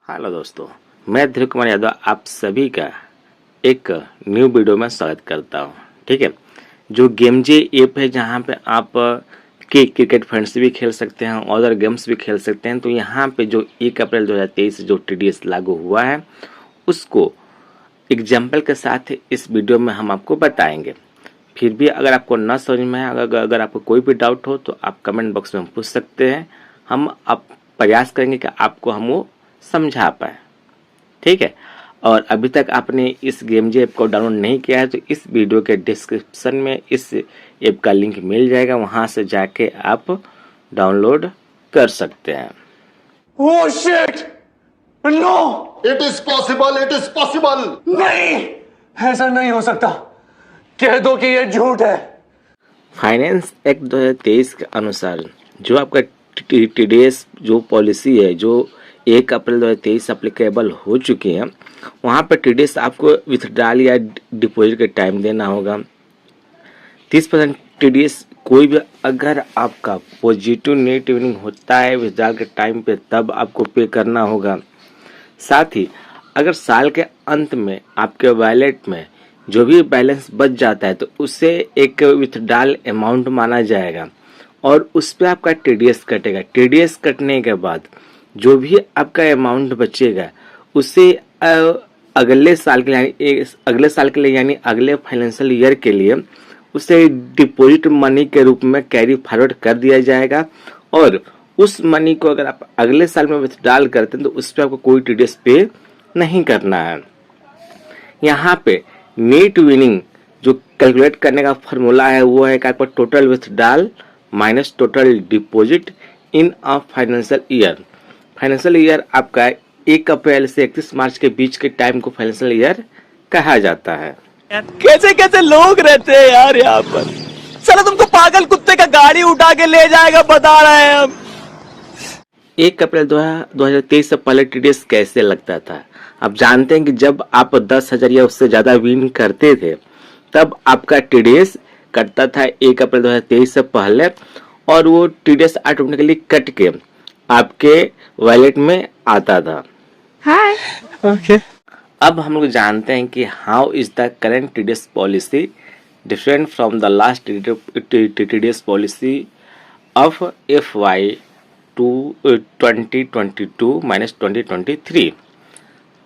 Hello दोस्तों, मैं ध्रुव कुमार यादव आप सभी का एक न्यू वीडियो में स्वागत करता हूं। ठीक है, जो गेमजे ऐप है जहां पे आप क्रिकेट फंड्स भी खेल सकते हैं और अदर गेम्स भी खेल सकते हैं। तो यहां पे जो 1 अप्रैल 2023 जो TDS लागू हुआ है उसको एग्जाम्पल के साथ इस वीडियो में हम आपको बताएंगे। फिर भी अगर आपको न समझ में आए, अगर आपको कोई भी डाउट हो तो आप कमेंट बॉक्स में पूछ सकते हैं। हम आप प्रयास करेंगे कि आपको हम वो समझा पाए। ठीक है, और अभी तक आपने इस गेमजे ऐप को डाउनलोड नहीं किया है तो इस वीडियो के डिस्क्रिप्शन में इस ऐप का लिंक मिल जाएगा, वहां से जाके आप डाउनलोड कर सकते हैं। Oh shit! No! It is possible, it is possible. नहीं, ऐसा नहीं हो सकता। कह दो कि ये झूठ है। फाइनेंस एक्ट 2023 के अनुसार जो आपका TDS जो पॉलिसी है जो 1 अप्रैल 2023 अप्लीकेबल हो चुकी है, वहाँ पर TDS आपको विथड्रॉल या डिपॉजिट के टाइम देना होगा। 30% TDS कोई भी अगर आपका पॉजिटिव नेट इवनिंग होता है विथड्रॉल के टाइम पे तब आपको पे करना होगा। साथ ही अगर साल के अंत में आपके वॉलेट में जो भी बैलेंस बच जाता है तो उससे एक विथड्रॉल अमाउंट माना जाएगा और उस पर आपका TDS कटेगा। TDS कटने के बाद जो भी आपका अमाउंट बचेगा उसे अगले साल के लिए यानी अगले फाइनेंशियल ईयर के लिए उसे डिपॉजिट मनी के रूप में कैरी फॉरवर्ड कर दिया जाएगा और उस मनी को अगर आप अगले साल में विथड्रॉल करते हैं तो उस पर आपको कोई TDS पे नहीं करना है। यहाँ पे नेट विनिंग जो कैलकुलेट करने का फॉर्मूला है वो है कि आपका total withdrawal minus total deposit in a financial year. Financial year आपका 1 अप्रैल से 31 मार्च के बीच के टाइम को फाइनेंशियल ईयर कहा जाता है। कैसे कैसे लोग रहते हैं यार यहाँ पर। चलो तुमको पागल कुत्ते का गाड़ी उठा के ले जाएगा, बता रहे हैं हम। 1 अप्रैल 2023 से पहले TDS कैसे लगता था? आप जानते हैं कि जब आप 10,000 या उससे ज्यादा विन करते थे तब आपका TDS कटता था 1 अप्रैल 2023 से पहले और वो TDS ऑटोमेटिकली कट के आपके वॉलेट में आता था। हाय ओके। अब हम लोग जानते हैं कि how is the current TDS policy different from the last TDS policy of FY 2022-2023।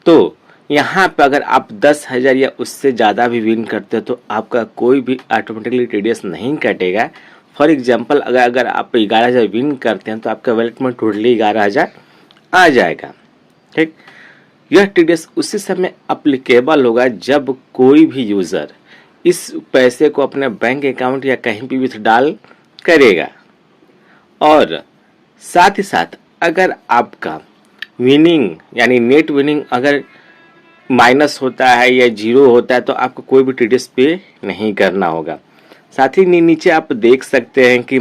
तो यहाँ पे अगर आप 10,000 या उससे ज़्यादा भी विन करते हो तो आपका कोई भी ऑटोमेटिकली TDS नहीं कटेगा। फॉर एग्जांपल अगर आप 11,000 विन करते हैं तो आपका वॉलेट में टोटली 11,000 आ जाएगा। ठीक, यह TDS उसी समय अप्लीकेबल होगा जब कोई भी यूज़र इस पैसे को अपने बैंक अकाउंट या कहीं भी विथड्रॉल करेगा और साथ ही साथ अगर आपका विनिंग यानी नेट विनिंग अगर माइनस होता है या 0 होता है तो आपको कोई भी TDS पे नहीं करना होगा। साथ ही नीचे आप देख सकते हैं कि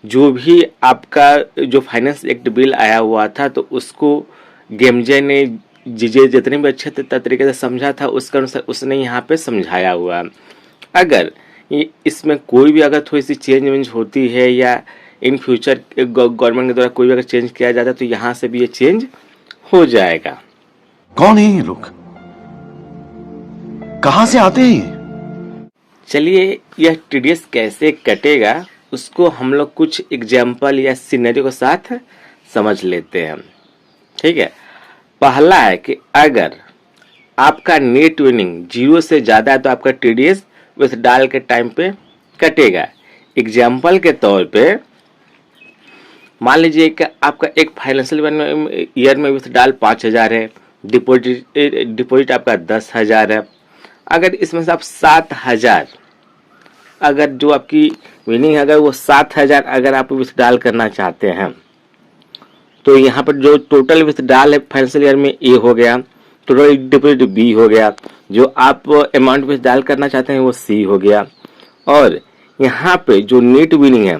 जो भी आपका जो फाइनेंस एक्ट बिल आया हुआ था तो उसको गेमजे ने जितने भी अच्छे तरीके से समझा था उसके अनुसार उसने यहाँ पे समझाया हुआ है। अगर इसमें कोई भी अगर थोड़ी सी चेंज होती है या इन फ्यूचर गवर्नमेंट के द्वारा कोई भी अगर चेंज किया जाता है तो यहाँ से भी ये चेंज हो जाएगा। कौन है ये लोग, कहां से आते हैं? चलिए यह TDS कैसे कटेगा उसको हम लोग कुछ एग्जाम्पल या सिनेरियो के साथ समझ लेते हैं। ठीक है, पहला है कि अगर आपका नेट विनिंग 0 से ज्यादा है तो आपका TDS विथड्रॉल के टाइम पे कटेगा। एग्जाम्पल के तौर पे मान लीजिए कि आपका एक फाइनेंशियल ईयर में विथड्रॉल 5,000 है, डिपॉजिट आपका 10,000 है। अगर इसमें से आप 7,000 अगर जो आपकी विनिंग अगर वो 7,000 अगर आप विथड्रॉल करना चाहते हैं तो यहाँ पर जो टोटल विथड्रॉल है फाइनेंशियल ईयर में A हो गया, टोटल डिपॉजिट B हो गया, जो आप अमाउंट विथड्रॉल करना चाहते हैं वो C हो गया और यहाँ पे जो नेट विनिंग है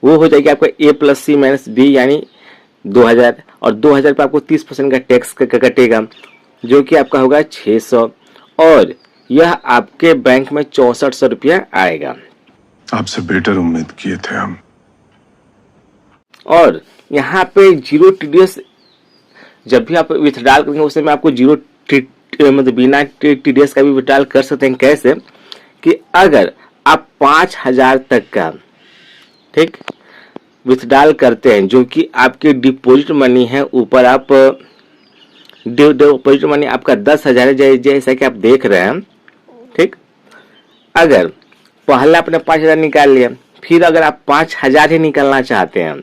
वो हो जाएगी आपका A + C - B यानी 2,000 और 2,000 पे आपको 30% का टैक्स कटेगा जो कि आपका होगा 600 और यह आपके बैंक में 6400 रुपया आएगा। आपसे बेटर उम्मीद किए थे हम। और यहाँ पे 0 TDS जब भी आप विथड्रॉल करेंगे उस समय आपको जीरो मतलब बिना टीडीएस का भी विथड्रॉल कर सकते हैं। कैसे कि अगर आप 5,000 तक का ठीक विथड्रॉल करते हैं, जो कि आपकी डिपॉजिट मनी है, ऊपर आप डिपॉजिट मनी आपका 10,000 है, जैसा कि आप देख रहे हैं ठीक। अगर पहले आपने 5,000 निकाल लिया, फिर अगर आप 5,000 ही निकालना चाहते हैं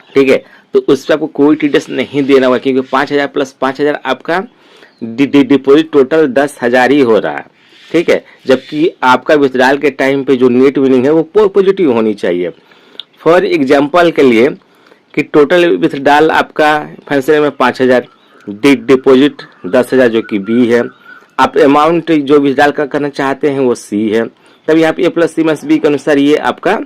ठीक है, तो उस पर आपको कोई टीडीएस नहीं देना होगा, क्योंकि 5,000 प्लस 5,000 आपका डिपॉजिट टोटल 10,000 ही हो रहा है ठीक है। जबकि आपका विथड्रॉल के टाइम पे जो नेट विनिंग है वो पॉजिटिव होनी चाहिए। फॉर एग्जांपल के लिए कि टोटल विथड्रॉल आपका फाइनेंशियल में 5,000, डिपॉजिट 10,000 जो कि बी है, आप अमाउंट जो विथड्रॉल करना चाहते हैं वो सी है, तब यहाँ पे ए प्लस सी माइनस बी के अनुसार ये आपका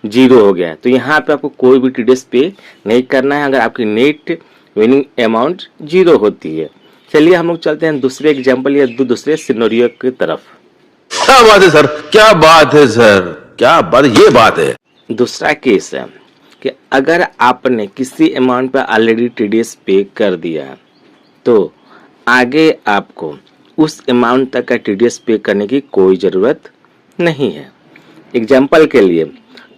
जीरो हो गया। तो यहाँ पे आपको कोई भी टीडीएस पे नहीं करना है अगर आपकी नेट विनिंग अमाउंट जीरो होती है। चलिए हम लोग चलते हैं दूसरे एग्जाम्पल या दूसरे सिनेरियो की तरफ। क्या बात है सर, क्या बात है सर, क्या बात, ये बात है। दूसरा केस है कि अगर आपने किसी अमाउंट पर ऑलरेडी टीडीएस पे कर दिया है, तो आगे आपको उस अमाउंट तक का टीडीएस पे करने की कोई ज़रूरत नहीं है। एग्जाम्पल के लिए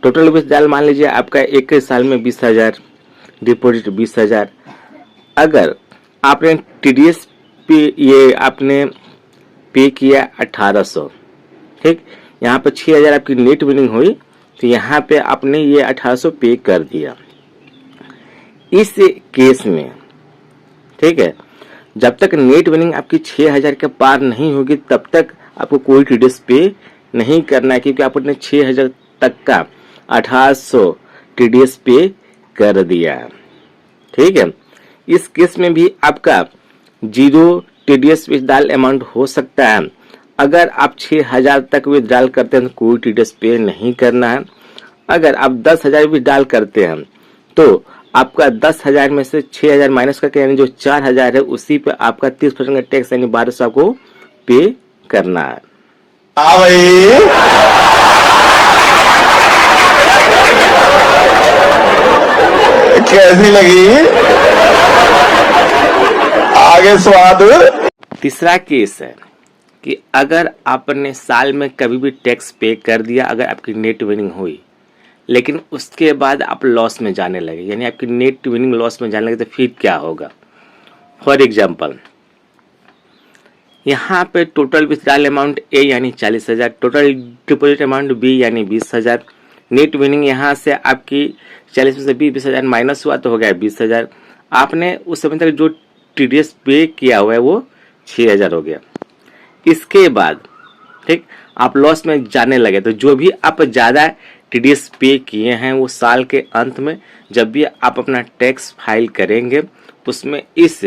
टोटल विथड्रॉल मान लीजिए आपका एक साल में 20,000, डिपॉजिट 20,000। अगर आपने टीडीएस पे ये आपने पे किया 1,800 ठीक, यहाँ पे 6,000 आपकी नेट विनिंग हुई, तो यहाँ पे आपने ये 1,800 पे कर दिया। इस केस में ठीक है, जब तक नेट विनिंग आपकी 6,000 के पार नहीं होगी तब तक आपको कोई टीडीएस पे नहीं करना है, क्योंकि आपने 6,000 तक का 1,800 टीडीएस पे कर दिया है ठीक है। इस केस में भी आपका जीरो टीडीएस विथड्रॉल अमाउंट हो सकता है। अगर आप 6,000 तक विथड्रॉल करते हैं तो कोई टीडीएस पे नहीं करना है। अगर आप 10,000 विथड्रॉल करते हैं तो आपका 10,000 में से 6,000 माइनस करके यानी जो 4,000 है उसी पे आपका 30% का टैक्स यानी 1,200 आपको पे करना है। हाँ भाई, कैसी लगी आगे स्वाद। तीसरा केस है कि अगर आपने साल में कभी भी टैक्स पे कर दिया, अगर आपकी नेट विनिंग हुई लेकिन उसके बाद आप लॉस में जाने लगे, यानी आपकी नेट विनिंग लॉस में जाने लगे, तो फिर क्या होगा। फॉर एग्जांपल यहाँ पे टोटल विथड्रॉल अमाउंट ए यानी 40,000, टोटल डिपॉजिट अमाउंट बी यानी 20,000, नेट विनिंग यहाँ से आपकी 40 में से 20,000 माइनस हुआ तो हो गया 20,000। आपने उस समय तक जो टीडीएस पे किया हुआ है वो 6,000 हो गया। इसके बाद ठीक आप लॉस में जाने लगे, तो जो भी आप ज़्यादा टीडीएस पे किए हैं वो साल के अंत में जब भी आप अपना टैक्स फाइल करेंगे उसमें इस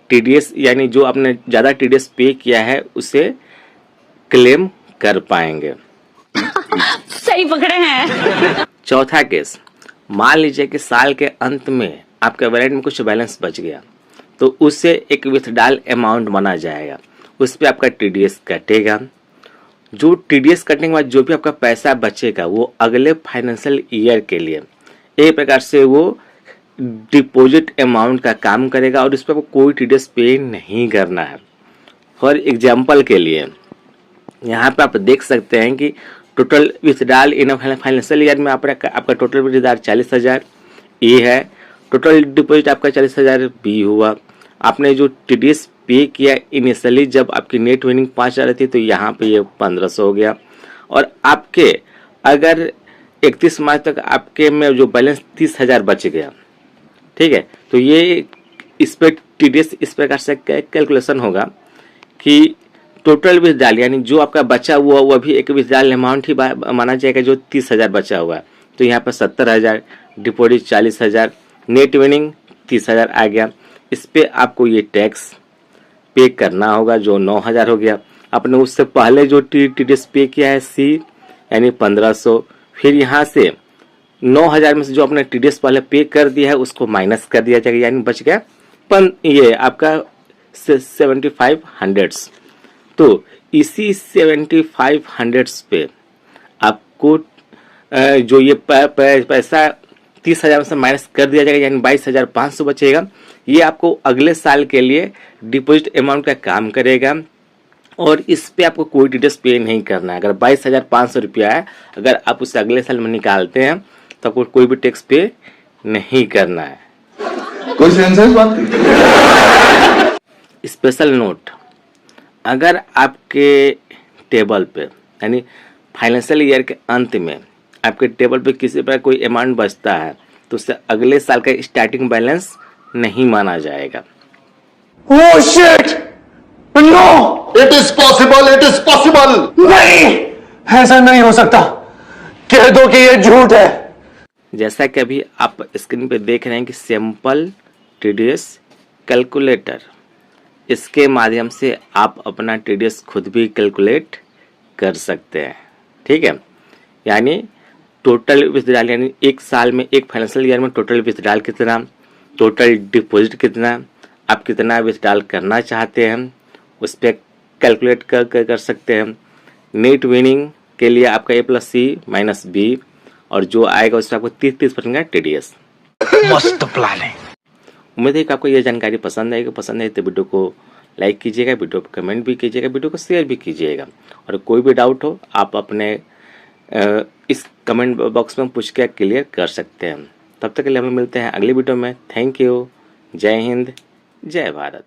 टीडीएस यानी जो आपने ज़्यादा टीडीएस पे किया है उसे क्लेम कर पाएंगे। सही पकड़े हैं। चौथा केस, मान लीजिए कि साल के अंत में आपके वैलेट में कुछ बैलेंस बच गया, तो उससे एक विथड्रॉल अमाउंट बना जाएगा, उस पर आपका टीडीएस कटेगा। जो टीडीएस कटने के बाद जो भी आपका पैसा बचेगा वो अगले फाइनेंशियल ईयर के लिए एक प्रकार से वो डिपॉजिट अमाउंट का काम करेगा और इस पर आपको कोई टीडीएस पे नहीं करना है। फॉर एग्जांपल के लिए यहाँ पे आप देख सकते हैं कि total withdrawal in financial year में आपका टोटल विथड्रॉल 40,000 ए है, टोटल डिपॉजिट आपका 40,000 बी हुआ। आपने जो टीडीएस पे किया इनिशियली जब आपकी नेट विनिंग 5,000 थी तो यहाँ पे ये 1,500 हो गया, और आपके अगर 31 मार्च तक आपके में जो बैलेंस 30,000 बच गया ठीक है, तो ये इस पर टीडीएस इस प्रकार से कैलकुलेशन होगा कि टोटल विथड्रॉल यानी जो आपका बचा हुआ वह भी एक विथड्रॉल अमाउंट ही माना जाएगा जो 30,000 बचा हुआ है। तो यहाँ पर 70,000, डिपॉजिट 40,000, नेट विनिंग 30,000 आ गया। इस पे आपको ये टैक्स पे करना होगा जो 9,000 हो गया। आपने उससे पहले जो टीडीएस पे किया है सी यानी 1,500, फिर यहाँ से 9,000 में से जो आपने टीडीएस पहले पे कर दिया है उसको माइनस कर दिया जाएगा, यानी बच गया ये आपका 7,500। तो इसी 7,500 पे आपको जो ये पैसा 30,000 में से माइनस कर दिया जाएगा, यानी 22,500 बचेगा। ये आपको अगले साल के लिए डिपॉजिट अमाउंट का काम करेगा और इस पे आपको कोई टीडीएस पे नहीं करना है। अगर 22,500 रुपया है, अगर आप उसे अगले साल में निकालते हैं तो आपको कोई भी टैक्स पे नहीं करना है। कोई सेंस है इस बात की? स्पेशल नोट, अगर आपके टेबल पे यानी फाइनेंशियल ईयर के अंत में आपके टेबल पे किसी पर कोई अमाउंट बचता है तो उससे अगले साल का स्टार्टिंग बैलेंस नहीं माना जाएगा। Oh shit! No! It is possible, it is possible. नहीं, ऐसा नहीं हो सकता। कह दो कि ये झूठ है। जैसा कि अभी आप स्क्रीन पे देख रहे हैं कि सिंपल टीडीएस कैलकुलेटर, इसके माध्यम से आप अपना टीडीएस खुद भी कैलकुलेट कर सकते हैं। ठीक है, यानी टोटल विथड्रॉल, यानी एक साल में, एक फाइनेंशियल ईयर में टोटल विथड्रॉल कितना, टोटल डिपॉजिट कितना, आप कितना विथड्रॉल करना चाहते हैं उस पर कैलकुलेट कर सकते हैं। नेट विनिंग के लिए आपका A+C - B और जो आएगा उससे आपको 30% का टीडीएस। मस्त प्लान है। उम्मीद है कि आपको यह जानकारी पसंद आएगी। पसंद है तो वीडियो को लाइक कीजिएगा, वीडियो को कमेंट भी कीजिएगा, वीडियो को शेयर भी कीजिएगा और कोई भी डाउट हो आप अपने इस कमेंट बॉक्स में पूछ के क्लियर कर सकते हैं। तब तक के लिए हम मिलते हैं अगली वीडियो में। Thank you. जय हिंद, जय भारत।